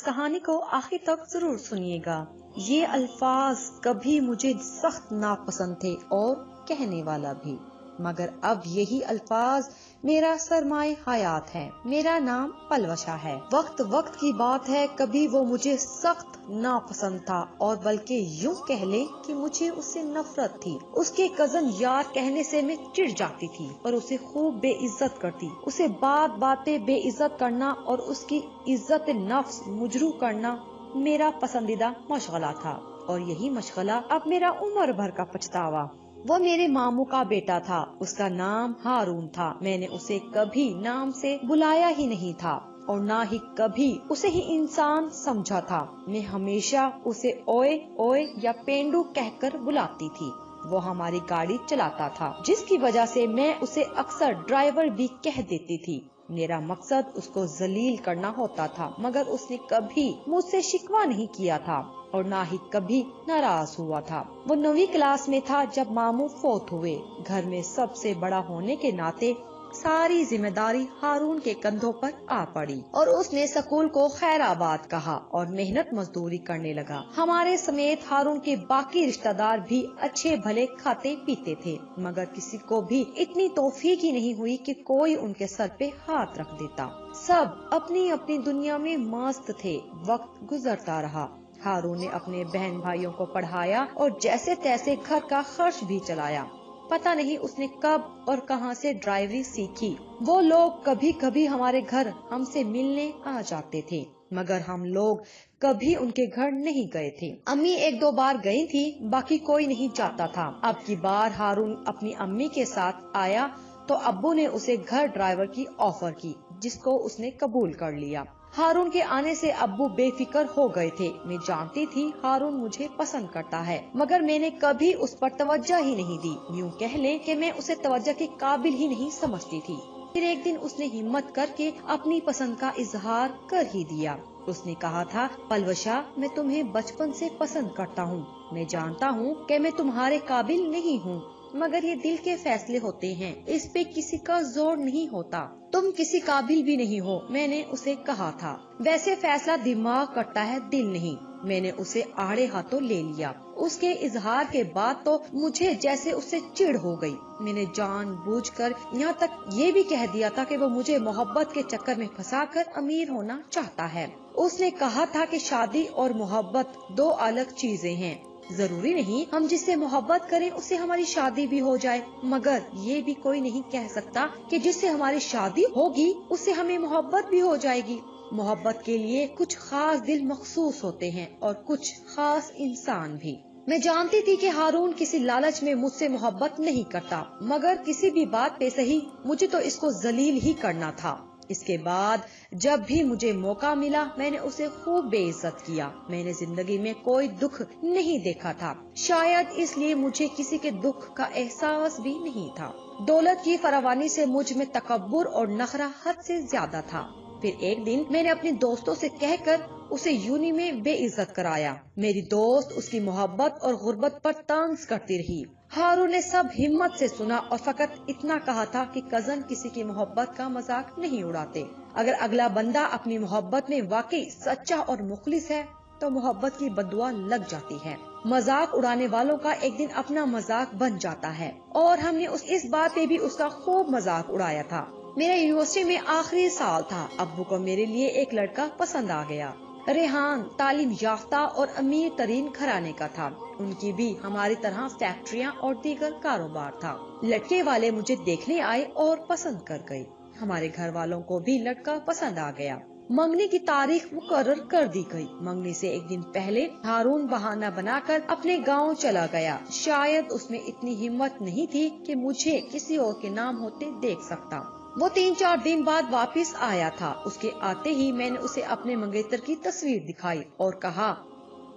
कहानी को आखिर तक जरूर सुनिएगा। ये अल्फाज कभी मुझे सख्त नापसंद थे और कहने वाला भी, मगर अब यही अल्फाज मेरा सरमाए हयात है। मेरा नाम पलवशा है। वक्त वक्त की बात है, कभी वो मुझे सख्त नापसंद था और बल्कि यूं कह ले कि मुझे उससे नफरत थी। उसके कजन यार कहने से मैं चिढ़ जाती थी और उसे खूब बेइज्जत करती। उसे बात बात पे बेइज्जत करना और उसकी इज्जत नफ्स मुजरू करना मेरा पसंदीदा मशगला था, और यही मशगला अब मेरा उम्र भर का पछतावा। वो मेरे मामू का बेटा था, उसका नाम हारून था। मैंने उसे कभी नाम से बुलाया ही नहीं था और ना ही कभी उसे ही इंसान समझा था। मैं हमेशा उसे ओए ओए या पेंडू कहकर बुलाती थी। वो हमारी गाड़ी चलाता था, जिसकी वजह से मैं उसे अक्सर ड्राइवर भी कह देती थी। मेरा मकसद उसको जलील करना होता था, मगर उसने कभी मुझसे शिकवा नहीं किया था और ना ही कभी नाराज हुआ था। वो 9वीं क्लास में था जब मामू फौत हुए। घर में सबसे बड़ा होने के नाते सारी जिम्मेदारी हारून के कंधों पर आ पड़ी और उसने स्कूल को खैराबाद कहा और मेहनत मजदूरी करने लगा। हमारे समेत हारून के बाकी रिश्तेदार भी अच्छे भले खाते पीते थे, मगर किसी को भी इतनी तौफीक ही नहीं हुई कि कोई उनके सर पे हाथ रख देता। सब अपनी अपनी दुनिया में मस्त थे। वक्त गुजरता रहा। हारून ने अपने बहन भाइयों को पढ़ाया और जैसे तैसे घर का खर्च भी चलाया। पता नहीं उसने कब और कहां से ड्राइवरी सीखी। वो लोग कभी कभी हमारे घर हमसे मिलने आ जाते थे, मगर हम लोग कभी उनके घर नहीं गए थे। अम्मी 1-2 बार गई थी, बाकी कोई नहीं जाता था। अब की बार हारून अपनी अम्मी के साथ आया तो अब्बू ने उसे घर ड्राइवर की ऑफर की, जिसको उसने कबूल कर लिया। हारून के आने से अब्बू बेफिक्र हो गए थे। मैं जानती थी हारून मुझे पसंद करता है, मगर मैंने कभी उस पर तवज्जो ही नहीं दी। यूं कह ले कि मैं उसे तवज्जो के काबिल ही नहीं समझती थी। फिर एक दिन उसने हिम्मत करके अपनी पसंद का इजहार कर ही दिया। उसने कहा था, पलवशा, मैं तुम्हें बचपन से पसंद करता हूँ। मैं जानता हूँ कि मैं तुम्हारे काबिल नहीं हूँ, मगर ये दिल के फैसले होते हैं, इस पे किसी का जोर नहीं होता। तुम किसी काबिल भी नहीं हो, मैंने उसे कहा था। वैसे फैसला दिमाग करता है, दिल नहीं। मैंने उसे आड़े हाथों ले लिया। उसके इजहार के बाद तो मुझे जैसे उससे चिढ़ हो गई। मैंने जानबूझकर यहाँ तक ये भी कह दिया था कि वो मुझे मोहब्बत के चक्कर में फंसाकर अमीर होना चाहता है। उसने कहा था कि शादी और मोहब्बत 2 अलग चीजें हैं। जरूरी नहीं हम जिससे मोहब्बत करें उससे हमारी शादी भी हो जाए, मगर ये भी कोई नहीं कह सकता कि जिससे हमारी शादी होगी उससे हमें मोहब्बत भी हो जाएगी। मोहब्बत के लिए कुछ खास दिल मखसूस होते हैं और कुछ खास इंसान भी। मैं जानती थी कि हारून किसी लालच में मुझसे मोहब्बत नहीं करता, मगर किसी भी बात पे सही मुझे तो इसको जलील ही करना था। इसके बाद जब भी मुझे मौका मिला मैंने उसे खूब बेइज्जत किया। मैंने जिंदगी में कोई दुख नहीं देखा था, शायद इसलिए मुझे किसी के दुख का एहसास भी नहीं था। दौलत की फरावानी से मुझ में तकब्बुर और नखरा हद से ज्यादा था। फिर एक दिन मैंने अपने दोस्तों से कहकर उसे यूनी में बेइज्जत कराया। मेरी दोस्त उसकी मोहब्बत और गुर्बत पर तंज करती रही। हारून ने सब हिम्मत से सुना और फकत इतना कहा था कि कजन किसी की मोहब्बत का मजाक नहीं उड़ाते। अगर अगला बंदा अपनी मोहब्बत में वाकई सच्चा और मुखलिस है तो मोहब्बत की बददुआ लग जाती है। मजाक उड़ाने वालों का एक दिन अपना मजाक बन जाता है, और हमने इस बात पे भी उसका खूब मजाक उड़ाया था। मेरा यूनिवर्सिटी में आखिरी साल था। अब्बू को मेरे लिए एक लड़का पसंद आ गया। रेहान तालीम याफ्ता और अमीर तरीन घराने का था। उनकी भी हमारी तरह फैक्ट्रियां और दीगर कारोबार था। लड़के वाले मुझे देखने आए और पसंद कर गए। हमारे घर वालों को भी लड़का पसंद आ गया। मंगनी की तारीख मुकर्रर कर दी गई। मंगनी से एक दिन पहले हारून बहाना बनाकर अपने गांव चला गया। शायद उसमें इतनी हिम्मत नहीं थी कि मुझे किसी और के नाम होते देख सकता। वो 3-4 दिन बाद वापस आया था। उसके आते ही मैंने उसे अपने मंगेतर की तस्वीर दिखाई और कहा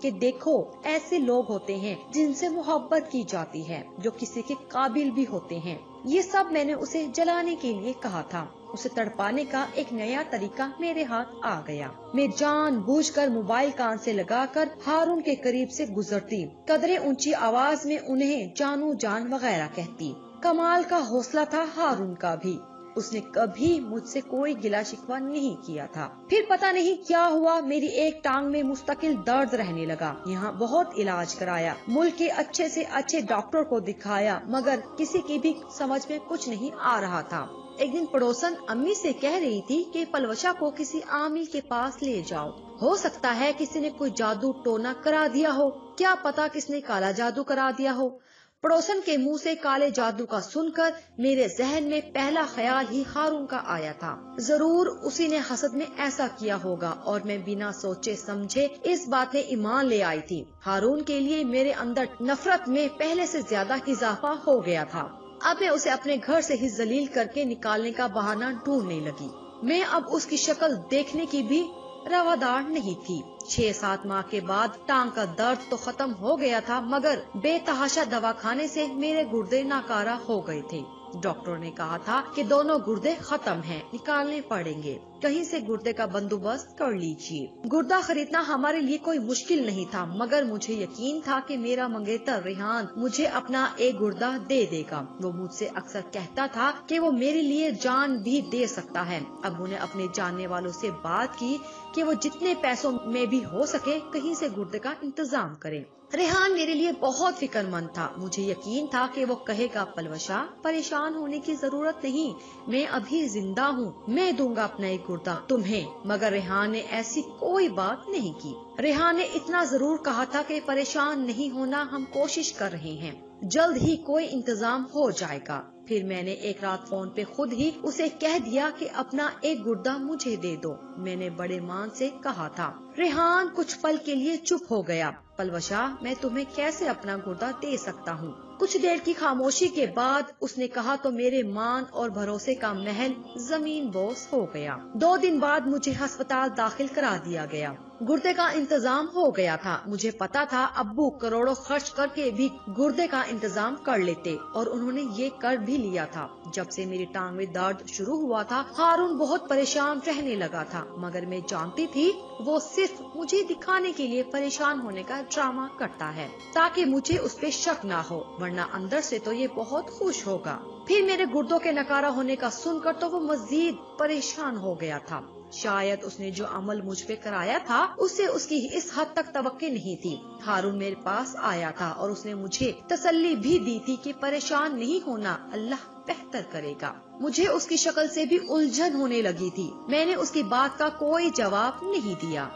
कि देखो, ऐसे लोग होते हैं जिनसे मोहब्बत की जाती है, जो किसी के काबिल भी होते हैं। ये सब मैंने उसे जलाने के लिए कहा था। उसे तड़पाने का एक नया तरीका मेरे हाथ आ गया। मैं जानबूझकर मोबाइल कान से लगाकर हारून के करीब से गुजरती, कदरे ऊंची आवाज में उन्हें जानू जान वगैरह कहती। कमाल का हौसला था हारून का भी। اس نے کبھی مجھ سے کوئی گلا شکوہ نہیں کیا تھا۔ پھر پتہ نہیں کیا ہوا، میری ایک ٹانگ میں مستقل درد رہنے لگا۔ یہاں بہت علاج کرایا، ملک کے اچھے سے اچھے ڈاکٹر کو دکھایا، مگر کسی کی بھی سمجھ میں کچھ نہیں آ رہا تھا۔ ایک دن پڑوسن امی سے کہہ رہی تھی کہ پلوشا کو کسی عامل کے پاس لے جاؤ، ہو سکتا ہے کسی نے کوئی جادو ٹونا کرا دیا ہو، کیا پتا کس نے کالا جادو کرا دیا ہو۔ پڑوسن کے منہ سے کالے جادو کا سن کر میرے ذہن میں پہلا خیال ہی ہارون کا آیا تھا۔ ضرور اسی نے حسد میں ایسا کیا ہوگا، اور میں بنا سوچے سمجھے اس بات میں ایمان لے آئی تھی۔ ہارون کے لیے میرے اندر نفرت میں پہلے سے زیادہ اضافہ ہو گیا تھا۔ اب میں اسے اپنے گھر سے ہی ذلیل کر کے نکالنے کا بہانہ ڈھونڈنے لگی۔ میں اب اس کی شکل دیکھنے کی بھی روادار نہیں تھی۔ 6-7 ماہ کے بعد ٹانگ کا درد تو ختم ہو گیا تھا، مگر بے تحاشا دواخانے سے میرے گردے ناکارہ ہو گئے تھے۔ ڈاکٹر نے کہا تھا کہ دونوں گردے ختم ہیں، نکالنے پڑیں گے، کہیں سے گردے کا بندوبست کر لیجیے۔ گردہ خریدنا ہمارے لیے کوئی مشکل نہیں تھا، مگر مجھے یقین تھا کہ میرا منگیتر ریحان مجھے اپنا ایک گردہ دے دے گا۔ وہ مجھ سے اکثر کہتا تھا کہ وہ میرے لیے جان بھی دے سکتا ہے۔ اب انہیں اپنے جاننے والوں سے بات کی کہ وہ جتنے پیسوں میں بھی ہو سکے کہیں سے گردے کا انتظام کریں۔ ریحان میرے لیے بہت فکر مند تھا۔ مجھے یقین تھا کہ وہ کہے گا، پلوشا پریشان ہونے کی ضرورت نہیں، میں ابھی زندہ ہوں، میں دوں گا اپنا ایک گردہ تمہیں۔ مگر ریحان نے ایسی کوئی بات نہیں کی۔ ریحان نے اتنا ضرور کہا تھا کہ پریشان نہیں ہونا، ہم کوشش کر رہے ہیں، جلد ہی کوئی انتظام ہو جائے گا۔ پھر میں نے ایک رات فون پہ خود ہی اسے کہہ دیا کہ اپنا ایک گردہ مجھے دے دو۔ میں نے بڑے مان سے کہا تھا۔ ریحان کچھ پل کے لیے چپ ہو گیا۔ پلوشا میں تمہیں کیسے اپنا گردہ دے سکتا ہوں؟ کچھ دیر کی خاموشی کے بعد اس نے کہا تو میرے مان اور بھروسے کا محل زمین بوس ہو گیا۔ 2 دن بعد مجھے ہسپتال داخل کرا دیا گیا۔ گردے کا انتظام ہو گیا تھا۔ مجھے پتا تھا ابو کروڑوں خرچ کر کے بھی گردے کا انتظام کر لیتے، اور انہوں نے یہ کر بھی لیا تھا۔ جب سے میری ٹانگ میں درد شروع ہوا تھا، ہارون بہت پریشان رہنے لگا تھا، مگر میں جانتی تھی وہ صرف مجھے دکھانے کے لیے پریشان ہونے کا ڈرامہ کرتا ہے تاکہ مجھے اس پہ شک نہ ہو، ورنہ اندر سے تو یہ بہت خوش ہوگا۔ پھر میرے گردوں کے نکارہ ہونے کا سن کر تو وہ مزید پریشان ہو گیا تھا۔ شاید اس نے جو عمل مجھ پہ کرایا تھا اس سے اس کی اس حد تک توقع نہیں تھی۔ ہارون میرے پاس آیا تھا اور اس نے مجھے تسلی بھی دی تھی کہ پریشان نہیں ہونا، اللہ بہتر کرے گا۔ مجھے اس کی شکل سے بھی الجھن ہونے لگی تھی۔ میں نے اس کی بات کا کوئی جواب نہیں دیا۔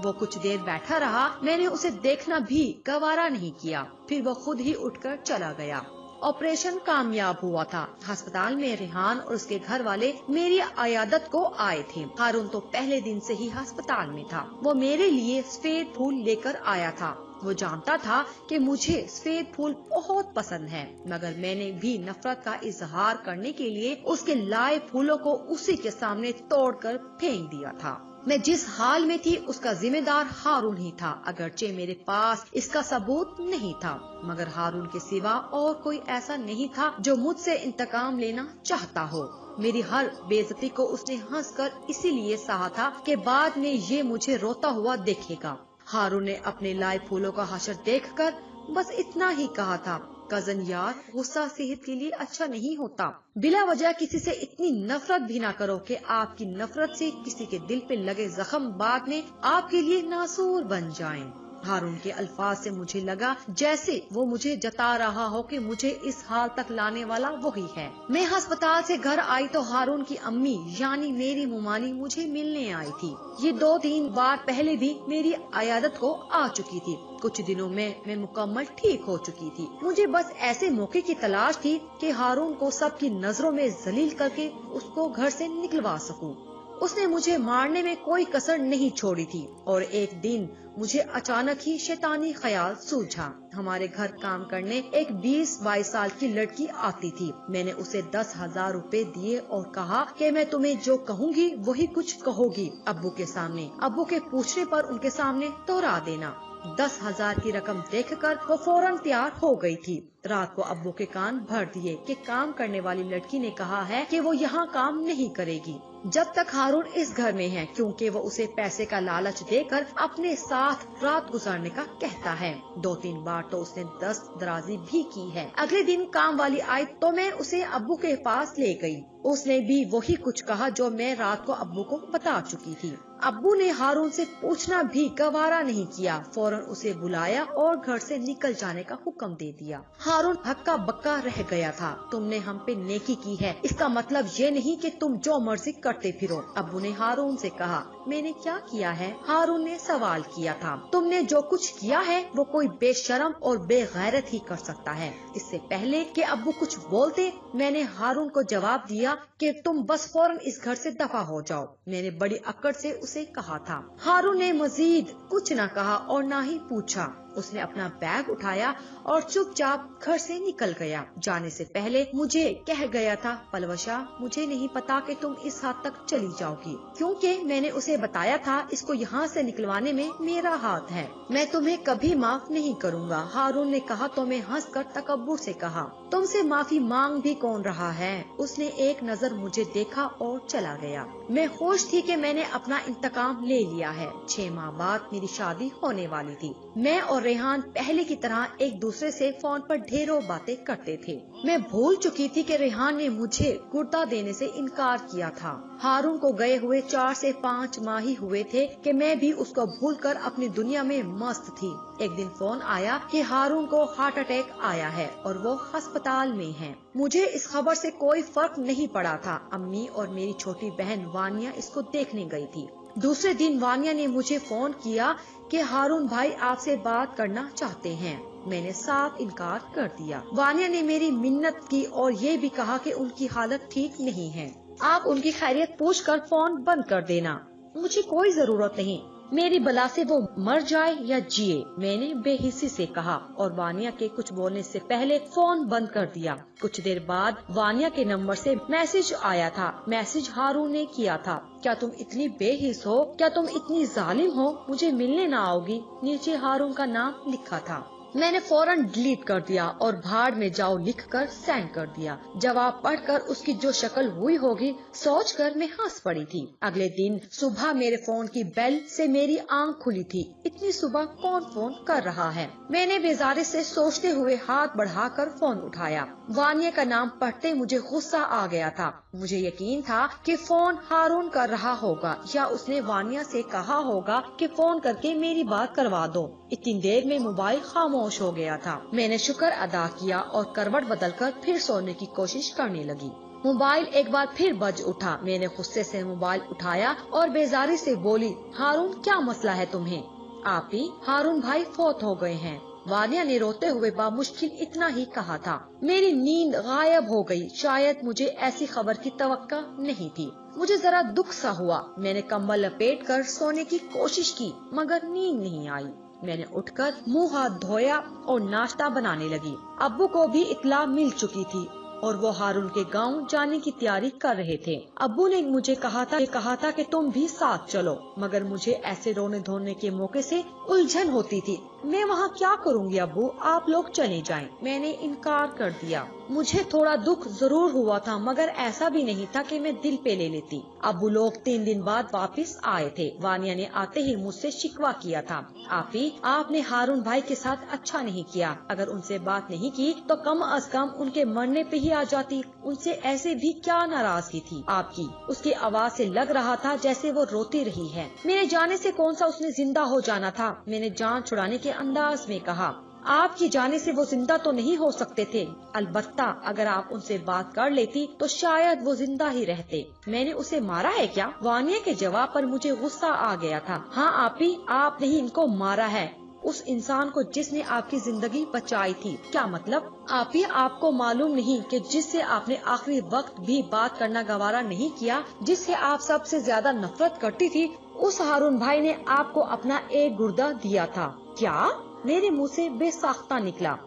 وہ کچھ دیر بیٹھا رہا، میں نے اسے دیکھنا بھی گوارا نہیں کیا۔ پھر وہ خود ہی اٹھ کر چلا گیا۔ آپریشن کامیاب ہوا تھا۔ ہسپتال میں ریحان اور اس کے گھر والے میری عیادت کو آئے تھے۔ ہارون تو پہلے دن سے ہی ہسپتال میں تھا۔ وہ میرے لیے سفید پھول لے کر آیا تھا۔ وہ جانتا تھا کہ مجھے سفید پھول بہت پسند ہے، مگر میں نے بھی نفرت کا اظہار کرنے کے لیے اس کے لائے پھولوں کو اسی کے سامنے توڑ کر پھینک دیا تھا۔ میں جس حال میں تھی اس کا ذمہ دار ہارون ہی تھا، اگرچہ میرے پاس اس کا ثبوت نہیں تھا، مگر ہارون کے سوا اور کوئی ایسا نہیں تھا جو مجھ سے انتقام لینا چاہتا ہو۔ میری ہر بے عزتی کو اس نے ہنس کر اسی لیے سہا تھا کہ بعد میں یہ مجھے روتا ہوا دیکھے گا۔ ہارون نے اپنے لائے پھولوں کا حشر دیکھ کر بس اتنا ہی کہا تھا، کزن یار، غصہ صحت کے لیے اچھا نہیں ہوتا۔ بلا وجہ کسی سے اتنی نفرت بھی نہ کرو کہ آپ کی نفرت سے کسی کے دل پہ لگے زخم بعد میں آپ کے لیے ناسور بن جائیں۔ ہارون کے الفاظ سے مجھے لگا جیسے وہ مجھے جتا رہا ہو کہ مجھے اس حال تک لانے والا وہی ہے۔ میں ہسپتال سے گھر آئی تو ہارون کی امی یعنی میری ممانی مجھے ملنے آئی تھی۔ یہ 2-3 بار پہلے بھی میری عیادت کو آ چکی تھی۔ کچھ دنوں میں مکمل ٹھیک ہو چکی تھی۔ مجھے بس ایسے موقع کی تلاش تھی کہ ہارون کو سب کی نظروں میں ذلیل کر کے اس کو گھر سے نکلوا سکوں۔ اس نے مجھے مارنے میں کوئی کسر نہیں چھوڑی تھی، اور ایک دن مجھے اچانک ہی شیطانی خیال سوجھا۔ ہمارے گھر کام کرنے ایک 20-22 سال کی لڑکی آتی تھی۔ میں نے اسے 10,000 روپے دیے اور کہا کہ میں تمہیں جو کہوں گی وہی کچھ کہو گی ابو کے سامنے، ابو کے پوچھنے پر ان کے سامنے دوہرا دینا۔ 10,000 کی رقم دیکھ کر وہ فوراً تیار ہو گئی تھی۔ रात को अब्बू के कान भर दिए कि काम करने वाली लड़की ने कहा है कि वो यहाँ काम नहीं करेगी जब तक हारून इस घर में है, क्योंकि वो उसे पैसे का लालच देकर अपने साथ रात गुजारने का कहता है। 2-3 बार तो उसने दस्त दराजी भी की है। अगले दिन काम वाली आई तो मैं उसे अब्बू के पास ले गई। उसने भी वही कुछ कहा जो मैं रात को अब्बू को बता चुकी थी। अब्बू ने हारून से पूछना भी गवारा नहीं किया, फौरन उसे बुलाया और घर से निकल जाने का हुक्म दे दिया। हारून हक्का बक्का रह गया था। तुमने हम पे नेकी की है, इसका मतलब ये नहीं कि तुम जो मर्जी करते फिरो। अब्बू ने हारून से कहा। मैंने क्या किया है? हारून ने सवाल किया था। तुमने जो कुछ किया है वो कोई बेशरम और बेगैरत ही कर सकता है। इससे पहले कि अब्बू कुछ बोलते, मैंने हारून को जवाब दिया कि तुम बस फौरन इस घर से दफा हो जाओ। मैंने बड़ी अक्कड़ से उसे कहा था। हारून ने मजीद कुछ न कहा और न ही पूछा। उसने अपना बैग उठाया और चुपचाप घर से निकल गया। जाने से पहले मुझे कह गया था, पलवशा मुझे नहीं पता कि तुम इस हद तक चली जाओगी, क्योंकि मैंने उसे बताया था इसको यहाँ से निकलवाने में मेरा हाथ है। मैं तुम्हें कभी माफ नहीं करूँगा। हारून ने कहा तो मैं हंसकर तकब्बुर से कहा, तुमसे माफी मांग भी कौन रहा है? उसने एक नजर मुझे देखा और चला गया। मैं खुश थी कि मैंने अपना इंतकाम ले लिया है। 6 माह बाद मेरी शादी होने वाली थी। मैं और रेहान पहले की तरह एक दूसरे से फोन पर ढेरों बातें करते थे। मैं भूल चुकी थी कि रेहान ने मुझे कुर्ता देने से इनकार किया था। हारून को गए हुए 4 से 5 माह ही हुए थे कि मैं भी उसको भूलकर अपनी दुनिया में मस्त थी। एक दिन फोन आया कि हारून को हार्ट अटैक आया है और वो अस्पताल में है। मुझे इस खबर से कोई फर्क नहीं पड़ा था। अम्मी और मेरी छोटी बहन वानिया इसको देखने गई थी। दूसरे दिन वानिया ने मुझे फोन किया कि हारून भाई आपसे बात करना चाहते हैं। मैंने साफ इनकार कर दिया। वानिया ने मेरी मिन्नत की और ये भी कहा कि उनकी हालत ठीक नहीं है, आप उनकी खैरियत पूछकर फोन बंद कर देना। मुझे कोई जरूरत नहीं, मेरी बला से वो मर जाए या जिए, मैंने बेहिस्सी से कहा और वानिया के कुछ बोलने से पहले फोन बंद कर दिया। कुछ देर बाद वानिया के नंबर से मैसेज आया था। मैसेज हारून ने किया था, क्या तुम इतनी बेहिस हो? क्या तुम इतनी जालिम हो? मुझे मिलने ना आओगी? नीचे हारून का नाम लिखा था। मैंने फौरन डिलीट कर दिया और भाड़ में जाओ लिखकर सेंड कर दिया। जवाब पढ़कर उसकी जो शक्ल हुई होगी सोचकर मैं हंस पड़ी थी। अगले दिन सुबह मेरे फोन की बेल से मेरी आंख खुली थी। इतनी सुबह कौन फोन कर रहा है? मैंने बेजारी से सोचते हुए हाथ बढ़ाकर फोन उठाया। वानिया का नाम पढ़ते मुझे गुस्सा आ गया था। मुझे यकीन था कि फोन हारून कर रहा होगा या उसने वानिया से कहा होगा कि फोन करके मेरी बात करवा दो। इतनी देर में मोबाइल खामोश हो गया था। मैंने शुक्र अदा किया और करवट बदलकर फिर सोने की कोशिश करने लगी। मोबाइल एक बार फिर बज उठा। मैंने गुस्से से मोबाइल उठाया और बेजारी से बोली, हारून क्या मसला है तुम्हें? आप ही हारून भाई फौत हो गए हैं। वानिया ने रोते हुए बामुश्किल इतना ही कहा था। मेरी नींद गायब हो गई। शायद मुझे ऐसी खबर की तवक्का नहीं थी। मुझे जरा दुख सा हुआ। मैंने कंबल लपेट कर सोने की कोशिश की मगर नींद नहीं आई। मैंने उठकर मुंह हाथ धोया और नाश्ता बनाने लगी। अब्बू को भी इत्तला मिल चुकी थी और वो हारून के गांव जाने की तैयारी कर रहे थे। अब्बू ने मुझे कहा था कि तुम भी साथ चलो, मगर मुझे ऐसे रोने धोने के मौके से उलझन होती थी। मैं वहाँ क्या करूँगी अब्बू, आप लोग चले जाएं। मैंने इनकार कर दिया। मुझे थोड़ा दुख जरूर हुआ था मगर ऐसा भी नहीं था कि मैं दिल पे ले लेती। अब्बू लोग 3 दिन बाद वापस आए थे। वानिया ने आते ही मुझसे शिकवा किया था, आपने हारून भाई के साथ अच्छा नहीं किया। अगर उनसे बात नहीं की तो कम अज कम उनके मरने पे ही आ जाती। उनसे ऐसे भी क्या नाराजगी थी आपकी? उसकी आवाज से लग रहा था जैसे वो रोती रही है। मेरे जाने से कौन सा उसने जिंदा हो जाना था? मैंने जान छुड़ाने के अंदाज में कहा। आपकी जाने से वो जिंदा तो नहीं हो सकते थे। अलबत्ता अगर आप उनसे बात कर लेती तो शायद वो जिंदा ही रहते। मैंने उसे मारा है क्या? वानिया के जवाब पर मुझे गुस्सा आ गया था। हाँ आपने ही इनको मारा है, उस इंसान को जिसने आपकी जिंदगी बचाई थी। क्या मतलब? आपको मालूम नहीं कि जिससे आपने आखिरी वक्त भी बात करना गवारा नहीं किया, जिससे आप सबसे ज्यादा नफरत करती थी, उस हारून भाई ने आपको अपना एक गुर्दा दिया था। क्या? मेरे मुंह से बेसाख्ता निकला।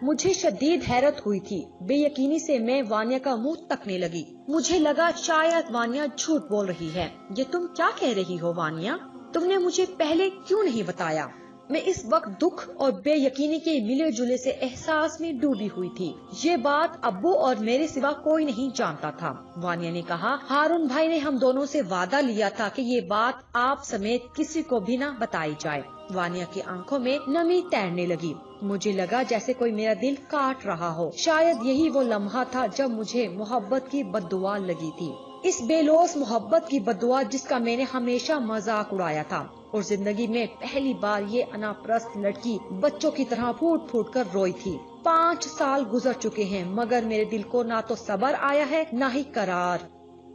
मुझे शदीद हैरत हुई थी। बेयकीनी से मैं वानिया का मुंह तकने लगी। मुझे लगा शायद वानिया झूठ बोल रही है। ये तुम क्या कह रही हो वानिया? तुमने मुझे पहले क्यों नहीं बताया? मैं इस वक्त दुख और बेयकीनी के मिले जुले से एहसास में डूबी हुई थी। ये बात अब्बू और मेरे सिवा कोई नहीं जानता था। वानिया ने कहा, हारून भाई ने हम दोनों से वादा लिया था कि ये बात आप समेत किसी को भी न बताई जाए। वानिया की आंखों में नमी तैरने लगी। मुझे लगा जैसे कोई मेरा दिल काट रहा हो। शायद यही वो लम्हा था जब मुझे मोहब्बत की बद्दुआ लगी थी, इस बेलौस मोहब्बत की बद्दुआ जिसका मैंने हमेशा मजाक उड़ाया था। और जिंदगी में पहली बार ये अनापरस्त लड़की बच्चों की तरह फूट फूट कर रोई थी। 5 साल गुजर चुके हैं मगर मेरे दिल को ना तो सब्र आया है ना ही करार।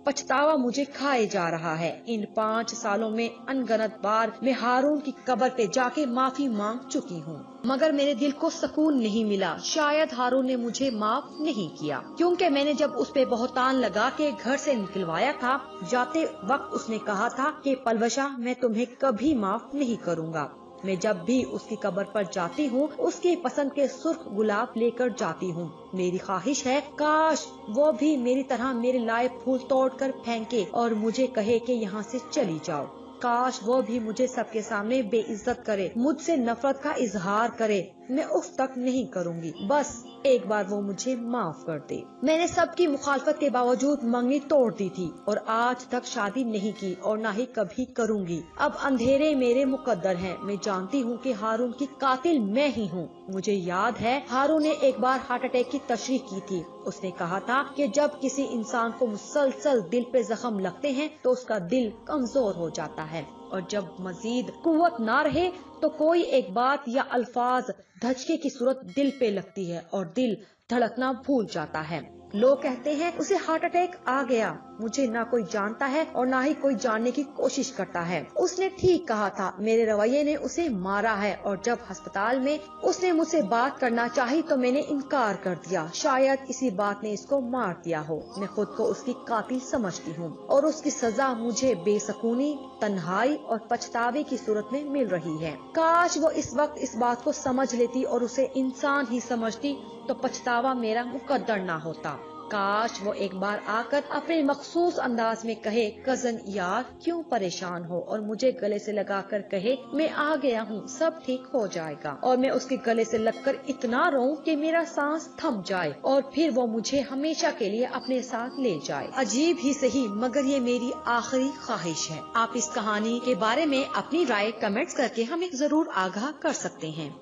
पछतावा मुझे खाए जा रहा है। इन 5 सालों में अनगनत बार मैं हारून की कब्र पे जाके माफी मांग चुकी हूँ, मगर मेरे दिल को सुकून नहीं मिला। शायद हारून ने मुझे माफ नहीं किया, क्योंकि मैंने जब उस पे बहुतान लगा के घर से निकलवाया था, जाते वक्त उसने कहा था कि पलवशा मैं तुम्हें कभी माफ नहीं करूँगा। मैं जब भी उसकी कब्र पर जाती हूँ उसकी पसंद के सुर्ख गुलाब लेकर जाती हूँ। मेरी ख्वाहिश है काश वो भी मेरी तरह मेरे लाए फूल तोड़ कर फेंके और मुझे कहे कि यहाँ से चली जाओ। काश वो भी मुझे सबके सामने बेइज्जत करे, मुझसे नफरत का इजहार करे। मैं उफ तक नहीं करूँगी, बस एक बार वो मुझे माफ कर दे। मैंने सबकी मुखालफत के बावजूद मंगनी तोड़ दी थी और आज तक शादी नहीं की और ना ही कभी करूँगी। अब अंधेरे मेरे मुकद्दर हैं। मैं जानती हूँ कि हारून की कातिल मैं ही हूँ। मुझे याद है हारून ने एक बार हार्ट अटैक की तशरीह की थी। उसने कहा था कि जब किसी इंसान को मुसलसल दिल पे जख्म लगते हैं तो उसका दिल कमजोर हो जाता है, और जब मजीद कुव्वत ना रहे तो कोई एक बात या अल्फाज धचके की सूरत दिल पे लगती है और दिल धड़कना भूल जाता है। लोग कहते हैं उसे हार्ट अटैक आ गया। मुझे ना कोई जानता है और ना ही कोई जानने की कोशिश करता है। उसने ठीक कहा था, मेरे रवैये ने उसे मारा है। और जब अस्पताल में उसने मुझसे बात करना चाही तो मैंने इनकार कर दिया। शायद इसी बात ने इसको मार दिया हो। मैं खुद को उसकी कातिल समझती हूँ और उसकी सजा मुझे बेसकूनी, तन्हाई और पछतावे की सूरत में मिल रही है। काश वो इस वक्त इस बात को समझ लेती और उसे इंसान ही समझती तो पछतावा मेरा मुकद्दर ना होता। काश वो एक बार आकर अपने मखसूस अंदाज में कहे, कजन यार क्यों परेशान हो, और मुझे गले से लगाकर कहे मैं आ गया हूँ, सब ठीक हो जाएगा। और मैं उसके गले से लगकर इतना रोऊं कि मेरा सांस थम जाए और फिर वो मुझे हमेशा के लिए अपने साथ ले जाए। अजीब ही सही मगर ये मेरी आखिरी ख्वाहिश है। आप इस कहानी के बारे में अपनी राय कमेंट्स करके हमें जरूर आगाह कर सकते हैं।